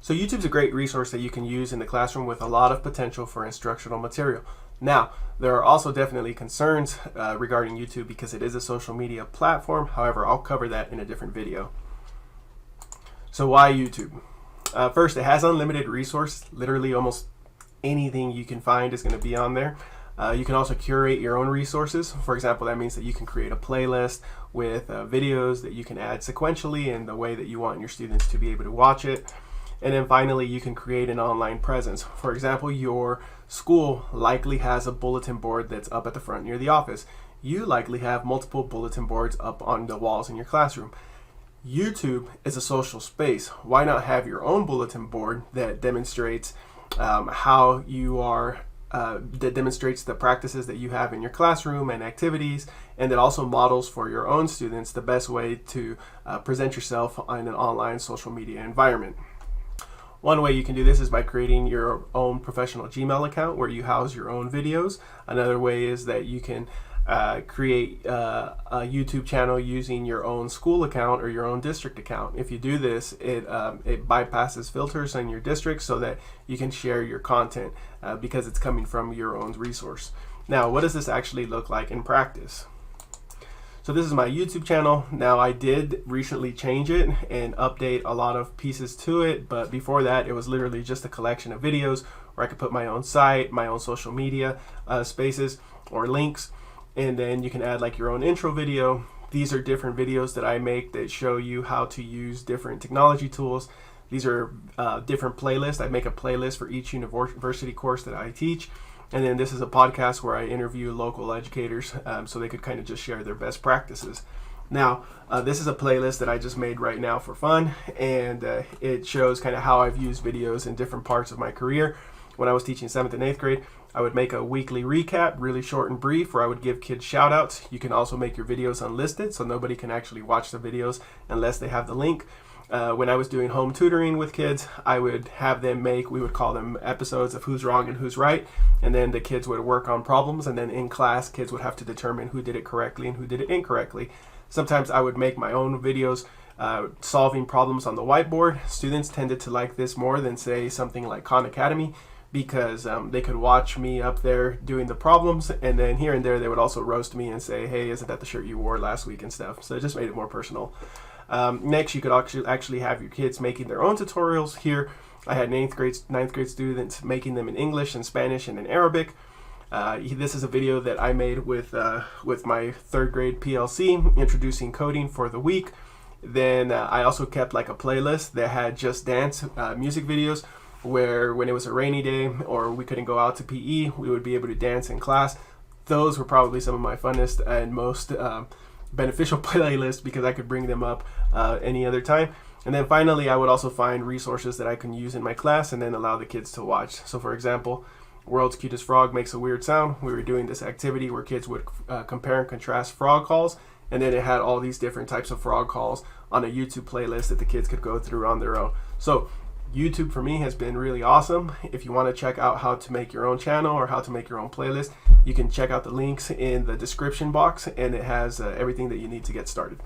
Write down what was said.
So YouTube's a great resource that you can use in the classroom with a lot of potential for instructional material. Now, there are also definitely concerns regarding YouTube because it is a social media platform. However, I'll cover that in a different video. So why YouTube? First, it has unlimited resource. Literally almost anything you can find is going to be on there. You can also curate your own resources. For example, that means that you can create a playlist with videos that you can add sequentially in the way that you want your students to be able to watch it. And then finally, you can create an online presence. For example, your school likely has a bulletin board that's up at the front near the office. You likely have multiple bulletin boards up on the walls in your classroom. YouTube is a social space. Why not have your own bulletin board that demonstrates how you are, that demonstrates the practices that you have in your classroom and activities, and that also models for your own students the best way to present yourself in an online social media environment. One way you can do this is by creating your own professional Gmail account where you house your own videos. Another way is that you can create a YouTube channel using your own school account or your own district account. If you do this, it bypasses filters in your district so that you can share your content because it's coming from your own resource. Now, what does this actually look like in practice? So this is my YouTube channel. Now, I did recently change it and update a lot of pieces to it, but before that it was literally just a collection of videos where I could put my own site, my own social media spaces or links, and then you can add like your own intro video. These are different videos that I make that show you how to use different technology tools. These are different playlists. I make a playlist for each university course that I teach. And then this is a podcast where I interview local educators so they could kind of just share their best practices. Now, this is a playlist that I just made right now for fun, and it shows kind of how I've used videos in different parts of my career. When I was teaching 7th and 8th grade, I would make a weekly recap, really short and brief, where I would give kids shout outs. You can also make your videos unlisted, so nobody can actually watch the videos unless they have the link. When I was doing home tutoring with kids, I would have them we would call them episodes of Who's Wrong and Who's Right, and then the kids would work on problems, and then in class, kids would have to determine who did it correctly and who did it incorrectly. Sometimes I would make my own videos solving problems on the whiteboard. Students tended to like this more than, say, something like Khan Academy, because they could watch me up there doing the problems, and then here and there they would also roast me and say, hey, isn't that the shirt you wore last week and stuff. So it just made it more personal. Next, you could actually have your kids making their own tutorials. Here I had 9th grade students making them in English and Spanish and in Arabic. This is a video that I made with my 3rd grade PLC, introducing coding for the week. Then I also kept like a playlist that had just dance music videos, where when it was a rainy day or we couldn't go out to PE, we would be able to dance in class. Those were probably some of my funnest and most beneficial playlists because I could bring them up any other time. And then finally, I would also find resources that I can use in my class and then allow the kids to watch. So for example, World's Cutest Frog Makes a Weird Sound. We were doing this activity where kids would compare and contrast frog calls, and then it had all these different types of frog calls on a YouTube playlist that the kids could go through on their own. So YouTube for me has been really awesome. If you want to check out how to make your own channel or how to make your own playlist, you can check out the links in the description box, and it has everything that you need to get started.